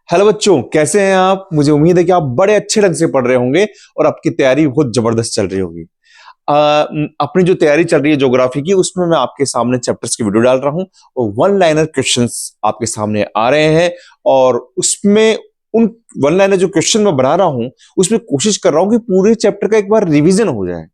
Hello बच्चों, कैसे हैं आप। मुझे उम्मीद है कि आप बड़े अच्छे ढंग से पढ़ रहे होंगे और आपकी तैयारी बहुत जबरदस्त चल रही होगी। अपनी जो तैयारी चल रही है ज्योग्राफी की, उसमें मैं आपके सामने चैप्टर्स की वीडियो डाल रहा हूं और वन लाइनर क्वेश्चंस आपके सामने आ रहे हैं। और उसमें उन वन लाइनर जो क्वेश्चन मैं बना रहा हूं, उसमें कोशिश कर रहा हूं कि पूरे चैप्टर का एक बार रिवीजन हो जाए।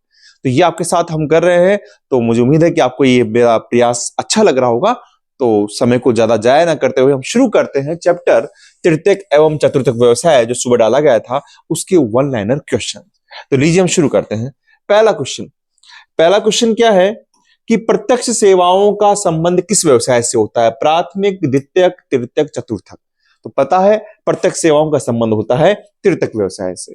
तो ये आपके साथ हम कर रहे हैं, तो मुझे उम्मीद है कि आपको ये मेरा प्रयास अच्छा लग रहा होगा। तो समय को ज्यादा जाया ना करते हुए हम शुरू करते हैं चैप्टर तृतीयक एवं चतुर्थक व्यवसाय जो सुबह डाला गया था, उसके वन लाइनर क्वेश्चन। तो लीजिए हम शुरू करते हैं। पहला क्वेश्चन क्या है कि प्रत्यक्ष सेवाओं का संबंध किस व्यवसाय से होता है? प्राथमिक, द्वितीयक, तृतीयक, चतुर्थक। तो पता है प्रत्यक्ष सेवाओं का संबंध होता है तृतीयक व्यवसाय से।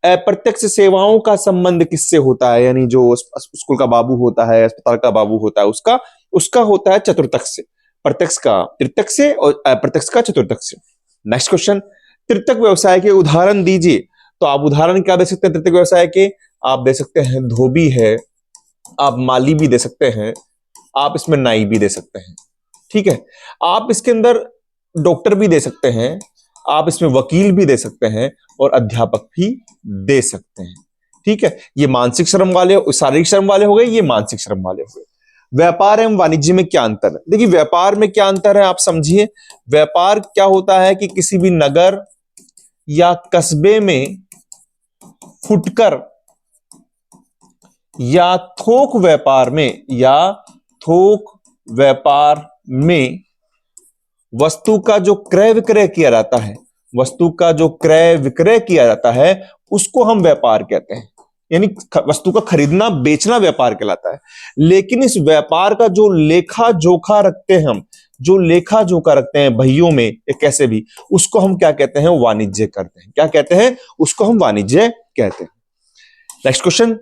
अप्रत्यक्ष सेवाओं का संबंध किससे होता है? यानी जो स्कूल का बाबू होता है, अस्पताल का बाबू होता है, उसका उसका होता है चतुर्थक से। प्रत्यक्ष का तृतीयक से और अप्रत्यक्ष का चतुर्थक से। नेक्स्ट क्वेश्चन, तृतीयक व्यवसाय के उदाहरण दीजिए। तो आप उदाहरण क्या दे सकते हैं तृतीयक व्यवसाय के? आप दे सकते हैं धोबी है, आप माली भी दे सकते हैं, आप इसमें नाई भी दे सकते हैं। ठीक है, आप इसके अंदर डॉक्टर भी दे सकते हैं, आप इसमें वकील भी दे सकते हैं और अध्यापक भी दे सकते हैं। ठीक है, ये मानसिक श्रम वाले, शारीरिक श्रम वाले हो गए, ये मानसिक श्रम वाले हो गए। व्यापार एवं वाणिज्य में क्या अंतर है? देखिए, व्यापार में क्या अंतर है आप समझिए। व्यापार क्या होता है कि किसी भी नगर या कस्बे में फुटकर या थोक व्यापार में वस्तु का जो क्रय विक्रय किया जाता है, उसको हम व्यापार कहते हैं। यानी वस्तु का खरीदना बेचना व्यापार कहलाता है। लेकिन इस व्यापार का जो लेखा जोखा रखते हैं हम, भइयों में या कैसे भी, उसको हम क्या कहते हैं? वाणिज्य करते हैं। क्या कहते हैं? उसको हम वाणिज्य कहते हैं। नेक्स्ट क्वेश्चन,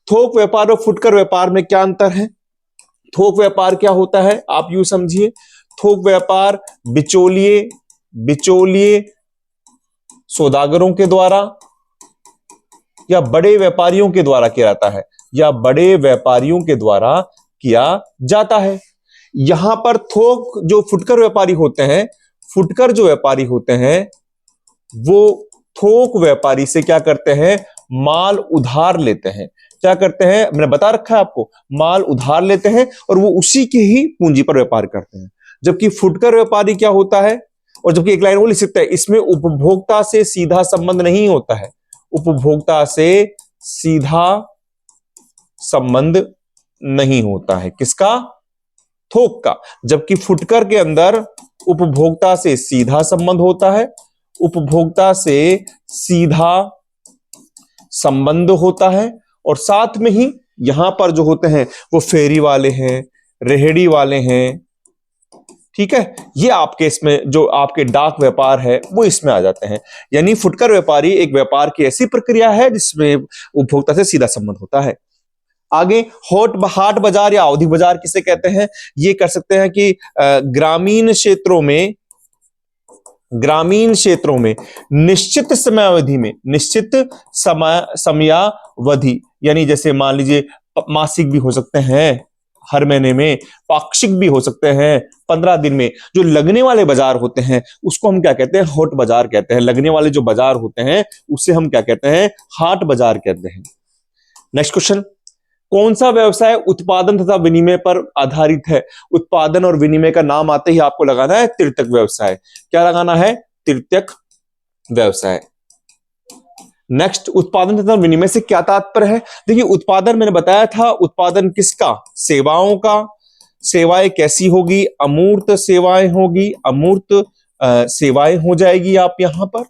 थोक व्यापार और फुटकर व्यापार में क्या अंतर है? थोक व्यापार क्या होता है आप यूं समझिए। थोक व्यापार बिचौलिए सौदागरों के द्वारा या बड़े व्यापारियों के द्वारा किया जाता है। यहां पर थोक जो फुटकर व्यापारी होते हैं, वो थोक व्यापारी से क्या करते हैं? माल उधार लेते हैं। क्या करते हैं? मैंने बता रखा है आपको, माल उधार लेते हैं और वो उसी के ही पूंजी पर व्यापार करते हैं। जबकि फुटकर व्यापारी क्या होता है, और जबकि एक लाइन वो लिख सकता है, इसमें उपभोक्ता से सीधा संबंध नहीं होता है। किसका? थोक का। जबकि फुटकर के अंदर उपभोक्ता से सीधा संबंध होता है। और साथ में ही यहां पर जो होते हैं वो फेरी वाले हैं, रेहड़ी वाले हैं। ठीक है, ये आपके इसमें जो आपके डाक व्यापार है वो इसमें आ जाते हैं। यानी फुटकर व्यापारी एक व्यापार की ऐसी प्रक्रिया है जिसमें उपभोक्ता से सीधा संबंध होता है। आगे, हाट बाजार या अवधि बाजार किसे कहते हैं? ये कर सकते हैं कि ग्रामीण क्षेत्रों में निश्चित समयावधि, यानी जैसे मान लीजिए मासिक भी हो सकते हैं, हर महीने में, पाक्षिक भी हो सकते हैं, 15 दिन में जो लगने वाले बाजार होते हैं उसको हम क्या कहते हैं? हाट बाजार कहते हैं। लगने वाले जो बाजार होते हैं उसे हम क्या कहते हैं? हाट बाजार कहते हैं। नेक्स्ट क्वेश्चन, कौन सा व्यवसाय उत्पादन तथा विनिमय पर आधारित है? उत्पादन और विनिमय का नाम आते ही आपको लगाना है तृतीयक व्यवसाय। क्या लगाना है? तृतीयक व्यवसाय। नेक्स्ट, उत्पादन तथा विनिमय से क्या तात्पर्य है? देखिए, उत्पादन मैंने बताया था, उत्पादन किसका? सेवाओं का। सेवाएं कैसी होगी? अमूर्त सेवाएं होगी, अमूर्त सेवाएं हो जाएगी आप यहां पर।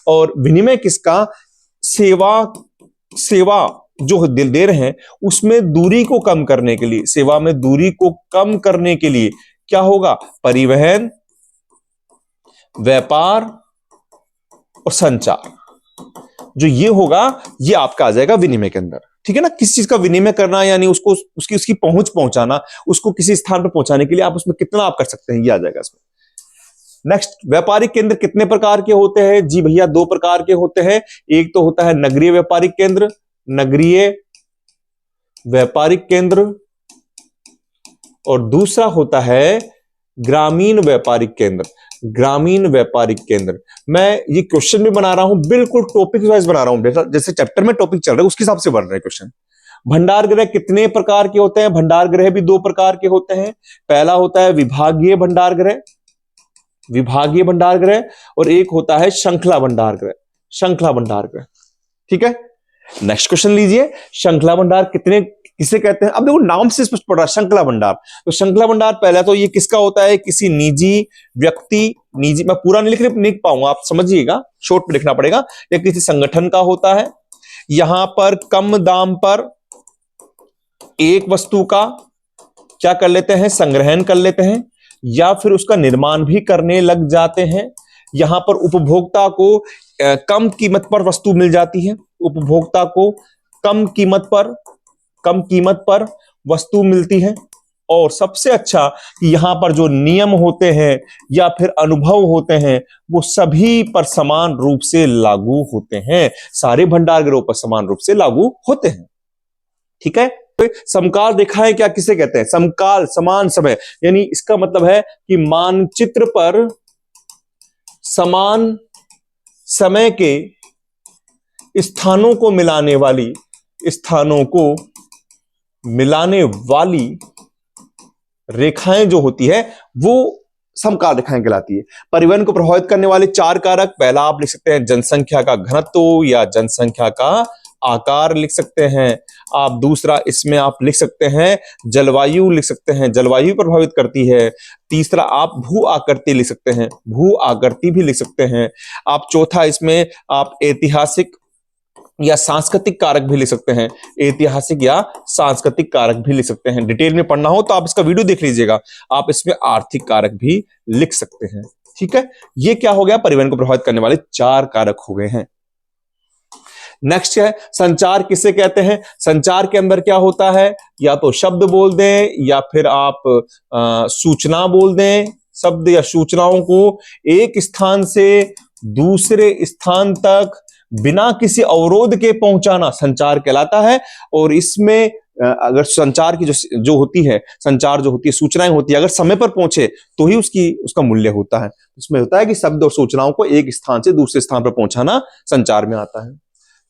और विनिमय किसका? सेवा जो दे रहे हैं उसमें दूरी को कम करने के लिए, सेवा में दूरी को कम करने के लिए क्या होगा? परिवहन, व्यापार और संचार, जो ये होगा ये आपका आ जाएगा विनिमय के अंदर। ठीक है ना, किसी चीज का विनिमय करना यानी उसकी पहुंच पहुंचाना, उसको किसी स्थान पर पहुंचाने के लिए आप उसमें कितना आप कर सकते हैं, ये आ जाएगा इसमें। नेक्स्ट, व्यापारिक केंद्र कितने प्रकार के होते हैं? जी भैया, 2 प्रकार के होते हैं। एक तो होता है नगरीय व्यापारिक केंद्र, और दूसरा होता है ग्रामीण व्यापारिक केंद्र, ग्रामीण व्यापारिक केंद्र। मैं ये क्वेश्चन भी बना रहा हूं, बिल्कुल टॉपिक वाइज बना रहा हूं, जैसे चैप्टर में टॉपिक चल रहा है उसके हिसाब से बन रहे हैं क्वेश्चन। भंडार गृह कितने प्रकार के होते हैं? भंडार गृह भी दो प्रकार के होते हैं। पहला होता है विभागीय भंडार गृह, विभागीय भंडार गृह, और एक होता है श्रृंखला भंडार गृह, श्रृंखला भंडार गृह। ठीक है, नेक्स्ट क्वेश्चन लीजिए। श्रृंखला भंडार किसे कहते हैं? अब देखो नाम से स्पष्ट पड़ रहा है श्रृंखला भंडार। तो श्रृंखला भंडार पहला तो ये किसका होता है? किसी निजी व्यक्ति, निजी, मैं पूरा नहीं लिख पाऊंगा, आप समझिएगा, शॉर्ट में लिखना पड़ेगा, या किसी संगठन का होता है। यहां पर कम दाम पर एक वस्तु का क्या कर लेते हैं? संग्रहण कर लेते हैं, या फिर उसका निर्माण भी करने लग जाते हैं। यहां पर उपभोक्ता को कम कीमत पर वस्तु मिल जाती है, उपभोक्ता को कम कीमत पर वस्तु मिलती है। और सबसे अच्छा कि यहां पर जो नियम होते हैं या फिर अनुभव होते हैं वो सभी पर समान रूप से लागू होते हैं, सारे भंडार गृहों पर समान रूप से लागू होते हैं। ठीक है, तो समकाल देखा है क्या किसे कहते हैं? समकाल, समान समय, यानी इसका मतलब है कि मानचित्र पर समान समय के स्थानों को मिलाने वाली रेखाएं जो होती है वो समकाल रेखाएं कहलाती है। परिवहन को प्रभावित करने वाले चार कारक, पहला आप लिख सकते हैं जनसंख्या का घनत्व या जनसंख्या का आकार लिख सकते हैं आप। दूसरा इसमें आप लिख सकते हैं जलवायु, लिख सकते हैं जलवायु प्रभावित करती है। तीसरा आप भू आकृति लिख सकते हैं, भू आकृति भी लिख सकते हैं आप। चौथा इसमें आप ऐतिहासिक या सांस्कृतिक कारक भी लिख सकते हैं, ऐतिहासिक या सांस्कृतिक कारक भी लिख सकते हैं। डिटेल में पढ़ना हो तो आप इसका वीडियो देख लीजिएगा। आप इसमें आर्थिक कारक भी लिख सकते हैं। ठीक है, ये क्या हो गया? परिवहन को प्रभावित करने वाले चार कारक हो गए हैं। नेक्स्ट है संचार किसे कहते हैं? संचार के अंदर क्या होता है? या तो शब्द बोल दें या फिर आप सूचना बोल दें। शब्द या सूचनाओं को एक स्थान से दूसरे स्थान तक बिना किसी अवरोध के पहुंचाना संचार कहलाता है। और इसमें अगर संचार की जो होती है, संचार जो होती है, सूचनाएं होती है, अगर समय पर पहुंचे तो ही उसका मूल्य होता है। उसमें होता है कि शब्द और सूचनाओं को एक स्थान से दूसरे स्थान पर पहुंचाना संचार में आता है।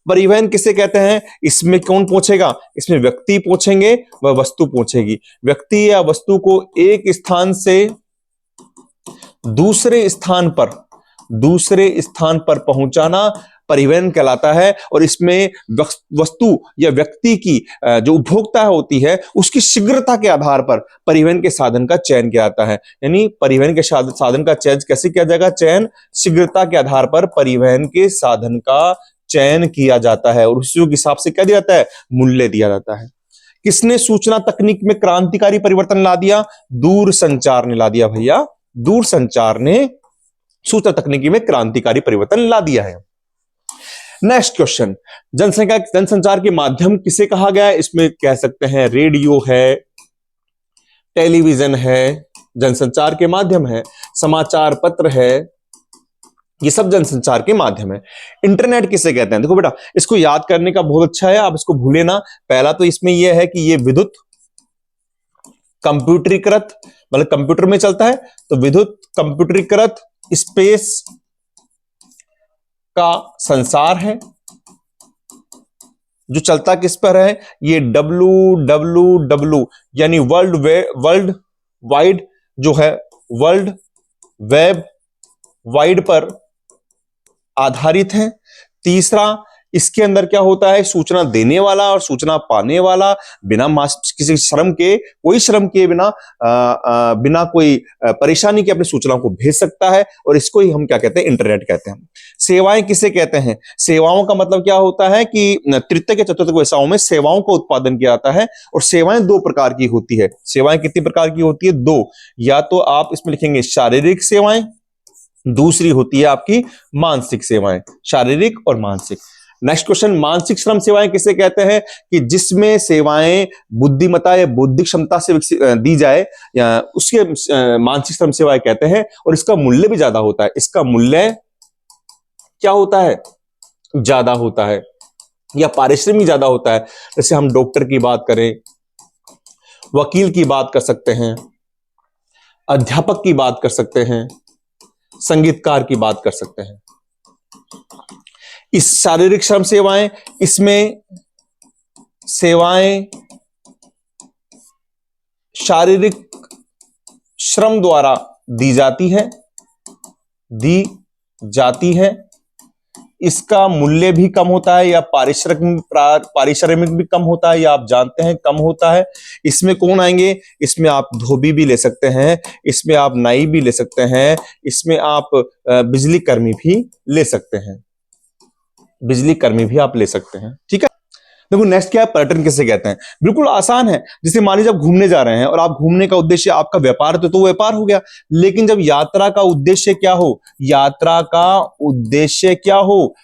परिवहन किसे कहते हैं? इसमें कौन पहुंचेगा? इसमें व्यक्ति पहुंचेंगे व वस्तु पहुंचेगी। व्यक्ति या वस्तु को एक स्थान से दूसरे स्थान पर पहुंचाना परिवहन कहलाता है। और इसमें वस्तु या व्यक्ति की जो उपभोक्ता होती है उसकी शीघ्रता के आधार पर परिवहन के साधन का चयन किया जाता है। यानी परिवहन के साधन का चयन कैसे किया जाएगा? चयन शीघ्रता के आधार पर परिवहन के साधन का चयन किया जाता है और उसी के हिसाब से क्या दिया जाता है? मूल्य दिया जाता है। किसने सूचना तकनीक में क्रांतिकारी परिवर्तन ला दिया? दूरसंचार ने ला दिया भैया, दूरसंचार ने सूचना तकनीकी में क्रांतिकारी परिवर्तन ला दिया है। नेक्स्ट क्वेश्चन, जनसंचार के माध्यम किसे कहा गया है? इसमें कह सकते हैं रेडियो है, टेलीविजन है, जनसंचार के माध्यम है, समाचार पत्र है, ये सब जनसंचार के माध्यम है। इंटरनेट किसे कहते हैं? देखो बेटा, इसको याद करने का बहुत अच्छा है, आप इसको भूले ना। पहला तो इसमें यह है कि ये विद्युत कंप्यूटरीकृत, मतलब कंप्यूटर में चलता है, तो विद्युत कंप्यूटरीकृत स्पेस का संसार है जो चलता किस पर है? ये WWW यानी वर्ल्ड वाइड जो है, वर्ल्ड वेब वाइड पर आधारित है। तीसरा इसके अंदर क्या होता है? सूचना देने वाला और सूचना पाने वाला बिना किसी श्रम के, कोई श्रम किए बिना कोई परेशानी के अपनी सूचनाओं को भेज सकता है और इसको ही हम क्या कहते हैं? इंटरनेट कहते हैं। सेवाएं किसे कहते हैं? सेवाओं का मतलब क्या होता है कि तृतीयक या चतुर्थक व्यवसायों में सेवाओं का उत्पादन किया जाता है और सेवाएं दो प्रकार की होती है। सेवाएं कितनी प्रकार की होती है? दो। या तो आप इसमें लिखेंगे शारीरिक सेवाएं, दूसरी होती है आपकी मानसिक सेवाएं, शारीरिक और मानसिक। नेक्स्ट क्वेश्चन, मानसिक श्रम सेवाएं किसे कहते हैं? कि जिसमें सेवाएं बुद्धिमत्ता या बौद्धिक क्षमता से दी जाए, या उसके मानसिक श्रम सेवाएं कहते हैं। और इसका मूल्य भी ज्यादा होता है। इसका मूल्य क्या होता है? ज्यादा होता है या पारिश्रमिक ज्यादा होता है। जैसे हम डॉक्टर की बात करें, वकील की बात कर सकते हैं, अध्यापक की बात कर सकते हैं, संगीतकार की बात कर सकते हैं। इस शारीरिक श्रम सेवाएं, इसमें सेवाएं शारीरिक श्रम द्वारा दी जाती है। इसका मूल्य भी कम होता है या पारिश्रमिक भी कम होता है, या आप जानते हैं कम होता है। इसमें कौन आएंगे? इसमें आप धोबी भी ले सकते हैं, इसमें आप नाई भी ले सकते हैं, इसमें आप बिजली कर्मी भी ले सकते हैं, बिजली कर्मी भी आप ले सकते हैं। ठीक है, देखो नेक्स्ट क्या है, पर्यटन किसे कहते हैं? बिल्कुल आसान है। जैसे मान लीजिए आप घूमने जा रहे हैं और आप घूमने का उद्देश्य आपका व्यापार, तो व्यापार हो गया। लेकिन जब यात्रा का उद्देश्य क्या हो? यात्रा का उद्देश्य क्या हो?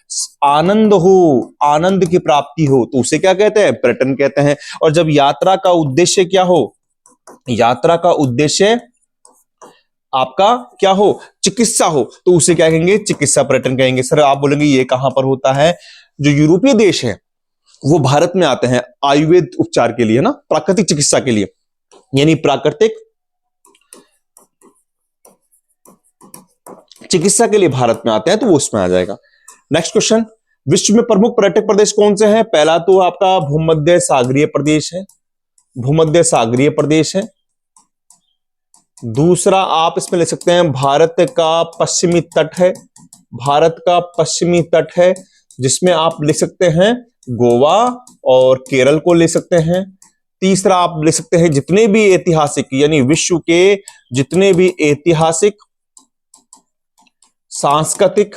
आनंद हो, आनंद की प्राप्ति हो, तो उसे क्या कहते हैं? पर्यटन कहते हैं। और जब यात्रा का उद्देश्य क्या हो? यात्रा का उद्देश्य आपका क्या हो? चिकित्सा हो, तो उसे क्या कहेंगे? चिकित्सा पर्यटन कहेंगे। सर आप बोलेंगे ये कहां पर होता है? जो यूरोपीय देश है वो भारत में आते हैं आयुर्वेद उपचार के लिए ना, प्राकृतिक चिकित्सा के लिए, यानी प्राकृतिक चिकित्सा के लिए भारत में आते हैं, तो वो उसमें आ जाएगा। नेक्स्ट क्वेश्चन, विश्व में प्रमुख पर्यटक प्रदेश कौन से हैं? पहला तो आपका भूमध्य सागरीय प्रदेश है, भूमध्य सागरीय प्रदेश है। दूसरा आप इसमें ले सकते हैं भारत का पश्चिमी तट है, भारत का पश्चिमी तट है, जिसमें आप लिख सकते हैं गोवा और केरल को ले सकते हैं। तीसरा आप ले सकते हैं जितने भी ऐतिहासिक, यानी विश्व के जितने भी ऐतिहासिक, सांस्कृतिक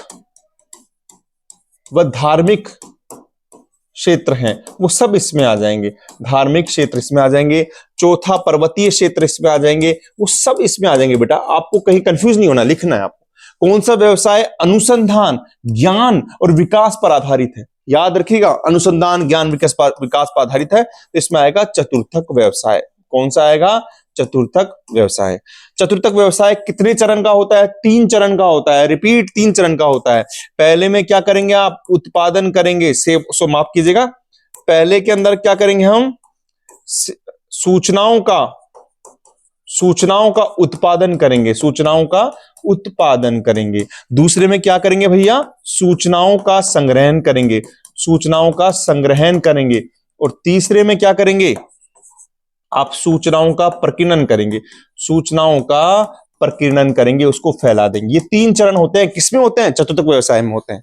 व धार्मिक क्षेत्र हैं वो सब इसमें आ जाएंगे, धार्मिक क्षेत्र इसमें आ जाएंगे। चौथा पर्वतीय क्षेत्र इसमें आ जाएंगे, वो सब इसमें आ जाएंगे। बेटा आपको कहीं कंफ्यूज नहीं होना, लिखना है आपको। कौन सा व्यवसाय अनुसंधान, ज्ञान और विकास पर आधारित है? याद रखिएगा, अनुसंधान, ज्ञान, विकास पर आधारित है, तो इसमें आएगा चतुर्थक व्यवसाय। कौन सा आएगा? चतुर्थक व्यवसाय। चतुर्थक व्यवसाय कितने चरण का होता है? 3 चरण का होता है। रिपीट, 3 चरण का होता है। पहले में क्या करेंगे आप? उत्पादन करेंगे, सो माफ कीजिएगा, पहले के अंदर क्या करेंगे हम? सूचनाओं का उत्पादन करेंगे, सूचनाओं का उत्पादन करेंगे। दूसरे में क्या करेंगे भैया? सूचनाओं का संग्रहण करेंगे, सूचनाओं का संग्रहण करेंगे। और तीसरे में क्या करेंगे? आप सूचनाओं का प्रकीर्णन करेंगे, सूचनाओं का प्रकीर्णन करेंगे, उसको फैला देंगे। ये 3 चरण होते हैं, किसमें होते हैं? चतुर्थक व्यवसाय में होते हैं।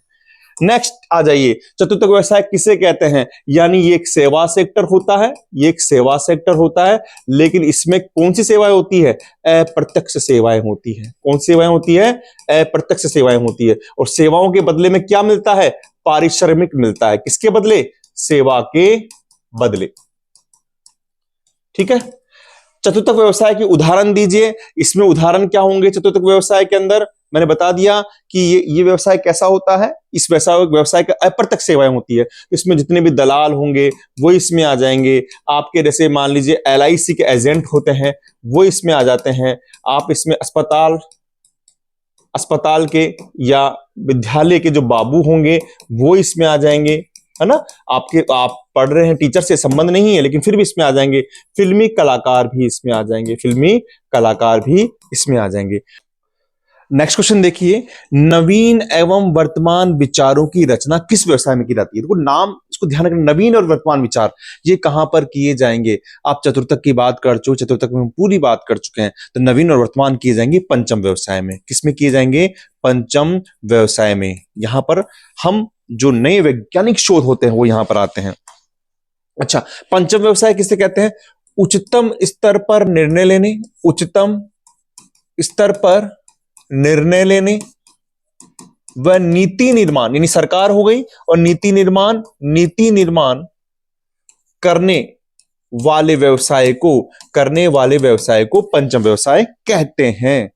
नेक्स्ट आ जाइए, चतुर्थक व्यवसाय किसे कहते हैं? यानी ये एक सेवा सेक्टर होता है, ये एक सेवा सेक्टर होता है, लेकिन इसमें कौन सी सेवाएं होती है? अप्रत्यक्ष सेवाएं होती है। कौन सी सेवाएं होती है? अप्रत्यक्ष सेवाएं होती है। और सेवाओं के बदले में क्या मिलता है? पारिश्रमिक मिलता है। किसके बदले? सेवा के बदले। ठीक है, चतुर्थक व्यवसाय के उदाहरण दीजिए। इसमें उदाहरण क्या होंगे चतुर्थक व्यवसाय के अंदर? मैंने बता दिया कि ये व्यवसाय कैसा होता है। इस व्यवसाय का अप्रत्यक्ष सेवाएं होती है, इसमें जितने भी दलाल होंगे वो इसमें आ जाएंगे। आपके जैसे मान लीजिए LIC के एजेंट होते हैं वो इसमें आ जाते हैं। आप इसमें अस्पताल के या विद्यालय के जो बाबू होंगे वो इसमें आ जाएंगे, है ना। आप पढ़ रहे हैं, टीचर से संबंध नहीं है, लेकिन फिर भी इसमें आ जाएंगे। फिल्मी कलाकार भी इसमें आ जाएंगे, फिल्मी कलाकार भी इसमें आ जाएंगे। नेक्स्ट क्वेश्चन देखिए, नवीन एवं वर्तमान विचारों की रचना किस व्यवसाय में की जाती है? देखो नाम, इसको ध्यान रखना, नवीन और वर्तमान विचार ये कहां पर किए जाएंगे? आप चतुर्थक की बात कर चुके, चतुर्थक में हम पूरी बात कर चुके हैं, तो नवीन और वर्तमान किए जाएंगे पंचम व्यवसाय में। किसमें किए जाएंगे? पंचम व्यवसाय में। यहां पर हम जो नए वैज्ञानिक शोध होते हैं वो यहां पर आते हैं। अच्छा, पंचम व्यवसाय किसे कहते हैं? उच्चतम स्तर पर निर्णय लेने, उच्चतम स्तर पर निर्णय लेने व नीति निर्माण, यानी सरकार हो गई, और नीति निर्माण करने वाले व्यवसाय को पंचम व्यवसाय कहते हैं।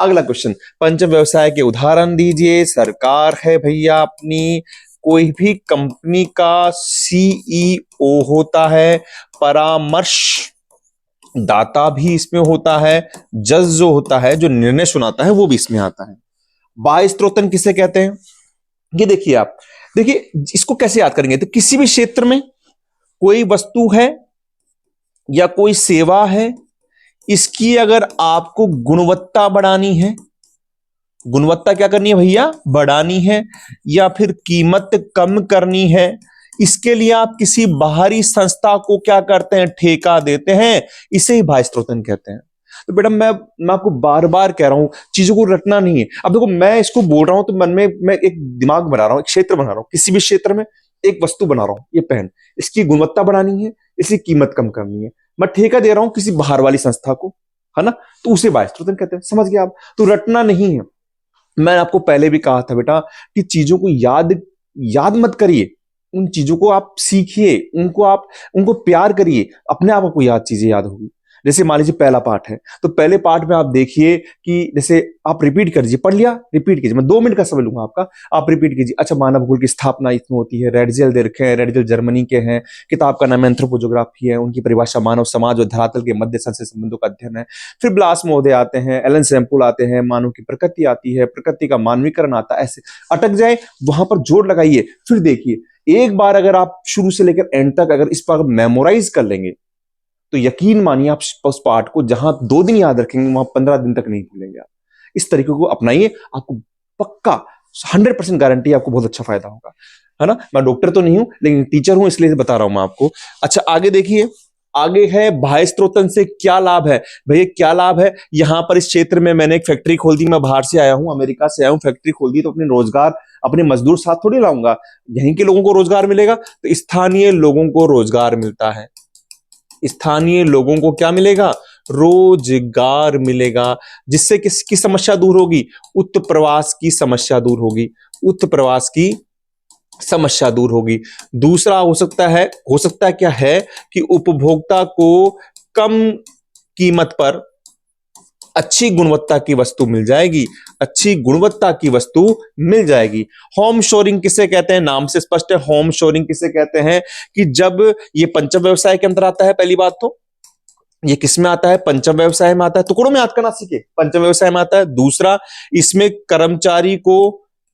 अगला क्वेश्चन, पंचम व्यवसाय के उदाहरण दीजिए। सरकार है भैया अपनी, कोई भी कंपनी का CEO होता है, परामर्श दाता भी इसमें होता है, जज जो होता है जो निर्णय सुनाता है वो भी इसमें आता है। बाह्य स्त्रोतन किसे कहते हैं? ये देखिए, आप देखिए इसको कैसे याद करेंगे? तो किसी भी क्षेत्र में कोई वस्तु है या कोई सेवा है इसकी अगर आपको गुणवत्ता बढ़ानी है, गुणवत्ता क्या करनी है भैया, बढ़ानी है, या फिर कीमत कम करनी है, इसके लिए आप किसी बाहरी संस्था को क्या करते हैं, ठेका देते हैं। इसे ही बाह्य स्त्रोतन कहते हैं। तो बेटा मैं आपको बार बार कह रहा हूं, चीजों को रटना नहीं है। अब देखो मैं इसको बोल रहा हूं तो मन में मैं एक दिमाग बना रहा हूं, एक क्षेत्र बना रहा हूं, किसी भी क्षेत्र में एक वस्तु बना रहा हूं, ये पेन, इसकी गुणवत्ता बढ़ानी है, इसकी कीमत कम करनी है, मैं ठेका दे रहा हूं किसी बाहर वाली संस्था को, है ना, तो उसे बाह्य स्त्रोतन कहते हैं। समझ गए आप? तो रटना नहीं है। मैं आपको पहले भी कहा था बेटा कि चीजों को याद याद मत करिए, उन चीजों को आप सीखिए, उनको प्यार करिए, अपने आप आपको याद चीजें याद होगी। जैसे मान लीजिए पहला पाठ है, तो पहले पाठ में आप देखिए कि जैसे आप रिपीट कर दीजिए, पढ़ लिया, रिपीट कीजिए, मैं 2 मिनट का समय लूंगा आपका, आप रिपीट कीजिए। अच्छा, मानव भूगोल की स्थापना इसमें होती है, रेडजेल दे रखे हैं, रेडजेल जर्मनी के हैं, किताब का नाम एंथ्रोपोजोग्राफी है, उनकी परिभाषा मानव समाज और धरातल के मध्य संस्कृत संबंधों का अध्ययन है। फिर ब्लास महोदय आते हैं, एलन सैम्पुल आते हैं, मानव की प्रकृति आती है, प्रकृति का मानवीकरण आता है। ऐसे अटक जाए वहां पर जोर लगाइए, फिर देखिए। एक बार अगर आप शुरू से लेकर एंड तक अगर इस पर मेमोराइज कर लेंगे तो यकीन मानिए आप उस पाठ को जहां 2 दिन याद रखेंगे वहां 15 दिन तक नहीं भूलेंगे आप। इस तरीके को अपनाइए, आपको पक्का 100% गारंटी, आपको बहुत अच्छा फायदा होगा, है ना। मैं डॉक्टर तो नहीं हूं लेकिन टीचर हूं, इसलिए बता रहा हूं मैं आपको। अच्छा, आगे देखिए, आगे है बाह्य स्त्रोतन से क्या लाभ है। भैया क्या लाभ है, यहां पर इस क्षेत्र में मैंने एक फैक्ट्री खोल दी, मैं बाहर से आया हूं, अमेरिका से आया हूं, फैक्ट्री खोल दी, तो अपने रोजगार, अपने मजदूर साथ थोड़ी लाऊंगा, यहीं के लोगों को रोजगार मिलेगा। तो स्थानीय लोगों को रोजगार मिलता है, स्थानीय लोगों को क्या मिलेगा, रोजगार मिलेगा, जिससे किसकी समस्या दूर होगी, उत्प्रवास की समस्या दूर होगी, उत्प्रवास की समस्या दूर होगी। दूसरा हो सकता है क्या है कि उपभोक्ता को कम कीमत पर अच्छी गुणवत्ता की वस्तु मिल जाएगी, अच्छी गुणवत्ता की वस्तु मिल जाएगी। होम शोरिंग किसे कहते हैं, नाम से स्पष्ट है, होम शोरिंग किसे कहते हैं कि जब ये पंचम व्यवसाय के अंदर आता है। पहली बात तो ये किसमें आता है, पंचम व्यवसाय में आता है, टुकड़ों में याद करना सीखे, पंचम व्यवसाय में आता है। दूसरा, इसमें कर्मचारी को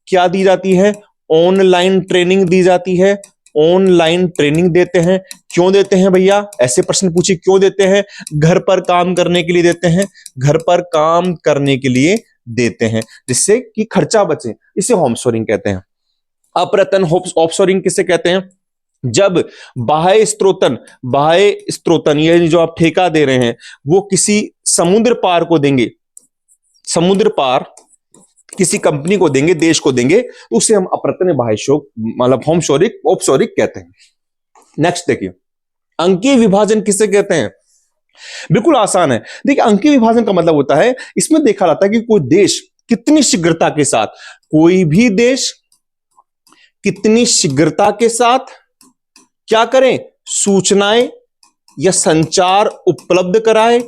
क्या दी जाती है, ऑनलाइन ट्रेनिंग दी जाती है, ऑनलाइन ट्रेनिंग देते हैं। क्यों देते हैं भैया, ऐसे प्रश्न पूछिए, क्यों देते हैं, घर पर काम करने के लिए देते हैं, घर पर काम करने के लिए देते हैं, जिससे कि खर्चा बचे, इसे होम शोरिंग कहते हैं। अप्रतन ऑफशोरिंग किसे कहते हैं, जब बाह्य स्त्रोतन ये जो आप ठेका दे रहे हैं वो किसी समुद्र पार को देंगे, समुद्र पार किसी कंपनी को देंगे, देश को देंगे, तो उसे हम अप्रतन बाह्य शोक मतलब होम शोरिक औपचारिक कहते हैं। नेक्स्ट देखिए, अंकीय विभाजन किसे कहते हैं। बिल्कुल आसान है। देखिए, अंकीय विभाजन का मतलब होता है, इसमें देखा जाता है कि कोई देश कितनी शीघ्रता के साथ, कोई भी देश कितनी शीघ्रता के साथ क्या करें, सूचनाएं या संचार उपलब्ध कराए,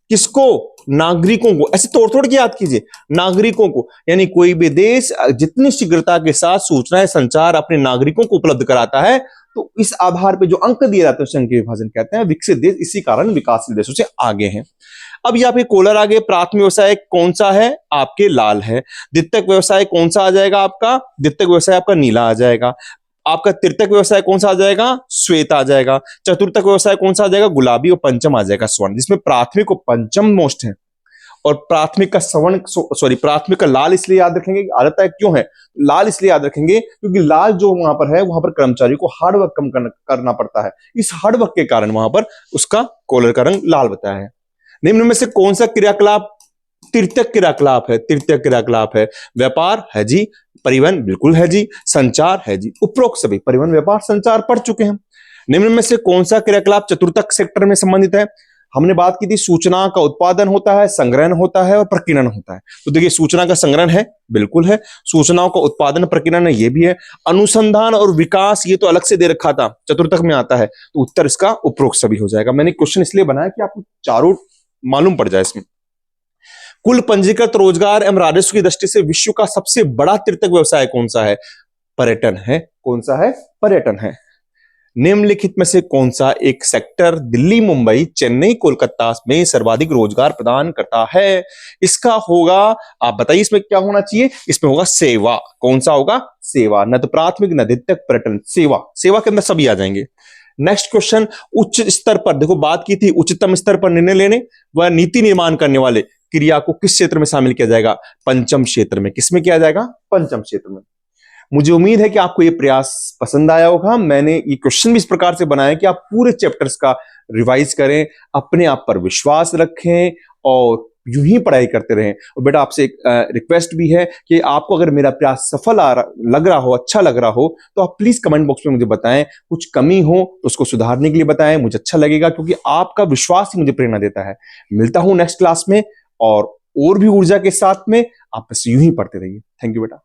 किसको, नागरिकों को। ऐसे तोड़ तोड़ के याद कीजिए, नागरिकों को, यानी कोई भी देश जितनी शीघ्रता के साथ सूचनाएं संचार अपने नागरिकों को उपलब्ध कराता है, तो इस आधार पे जो अंक दिए जाते हैं उसे अंकीय विभाजन कहते हैं। विकसित देश इसी कारण विकासशील देशों से आगे हैं। अब यहाँ पे कोलर आगे, प्राथमिक व्यवसाय कौन सा है, आपके लाल है। द्वितीयक व्यवसाय कौन सा आ जाएगा आपका, द्वितीयक व्यवसाय आपका नीला आ जाएगा। आपका तृतीयक व्यवसाय कौन सा आ जाएगा, श्वेत आ जाएगा। चतुर्थक व्यवसाय कौन सा आ जाएगा, गुलाबी। और पंचम आ जाएगा स्वर्ण, जिसमें प्राथमिक और पंचम मोस्ट है। और प्राथमिक का स्वर्ण, सॉरी, प्राथमिक का लाल इसलिए याद रखेंगे, आदत है क्यों है, लाल इसलिए याद रखेंगे क्योंकि लाल जो वहां पर है, वहां पर कर्मचारी को हार्ड वर्क कम करना पड़ता है, इस हार्ड वर्क के कारण वहां पर उसका कॉलर का रंग लाल बताया है। निम्न में से कौन सा क्रियाकलाप तृतीयक क्रियाकलाप है, तृतीयक क्रियाकलाप है, व्यापार है जी, परिवहन बिल्कुल है जी, संचार है जी। उपरोक्त सभी परिवहन, व्यापार, संचार पढ़ चुके हैं। निम्न में से कौन सा क्रियाकलाप चतुर्थक सेक्टर में संबंधित है। हमने बात की थी सूचना का उत्पादन होता है, संग्रहण होता है और प्रकीर्णन होता है। तो देखिए, सूचना का संग्रहण है, बिल्कुल है। सूचनाओं का उत्पादन, प्रकीर्णन है, ये भी है। अनुसंधान और विकास ये तो अलग से दे रखा था, चतुर्थक में आता है, तो उत्तर इसका उपरोक्त सभी हो जाएगा। मैंने क्वेश्चन इसलिए बनाया कि आपको चारों मालूम पड़ जाए इसमें। कुल पंजीकृत रोजगार एवं राजस्व की दृष्टि से विश्व का सबसे बड़ा तृतीयक व्यवसाय कौन सा है, पर्यटन है। कौन सा है, पर्यटन है। निम्नलिखित में से कौन सा एक सेक्टर दिल्ली, मुंबई, चेन्नई, कोलकाता में सर्वाधिक रोजगार प्रदान करता है। इसका होगा, आप बताइए इसमें क्या होना चाहिए, इसमें होगा सेवा। कौन सा होगा, सेवा। न तो प्राथमिक न द्वितीयक, पर्यटन, सेवा। सेवा के अंदर सभी आ जाएंगे। नेक्स्ट क्वेश्चन, उच्च स्तर पर, देखो बात की थी उच्चतम स्तर पर निर्णय लेने व नीति निर्माण करने वाले क्रिया को किस क्षेत्र में शामिल किया जाएगा? पंचम क्षेत्र में। किसमें किया जाएगा? पंचम क्षेत्र में। मुझे उम्मीद है कि आपको ये प्रयास पसंद आया होगा। मैंने ये क्वेश्चन भी इस प्रकार से बनाया कि आप पूरे चैप्टर्स का रिवाइज करें, अपने आप पर विश्वास रखें और यूं ही पढ़ाई करते रहें। और बेटा आपसे एक रिक्वेस्ट भी है कि आपको अगर मेरा प्रयास सफल लग रहा हो, अच्छा लग रहा हो, तो आप प्लीज कमेंट बॉक्स में मुझे बताएं। कुछ कमी हो तो उसको सुधारने के लिए बताएं, मुझे अच्छा लगेगा, क्योंकि आपका विश्वास ही मुझे प्रेरणा देता है। मिलता हूं नेक्स्ट क्लास में और भी ऊर्जा के साथ में। आप बस यूं ही पढ़ते रहिए। थैंक यू बेटा।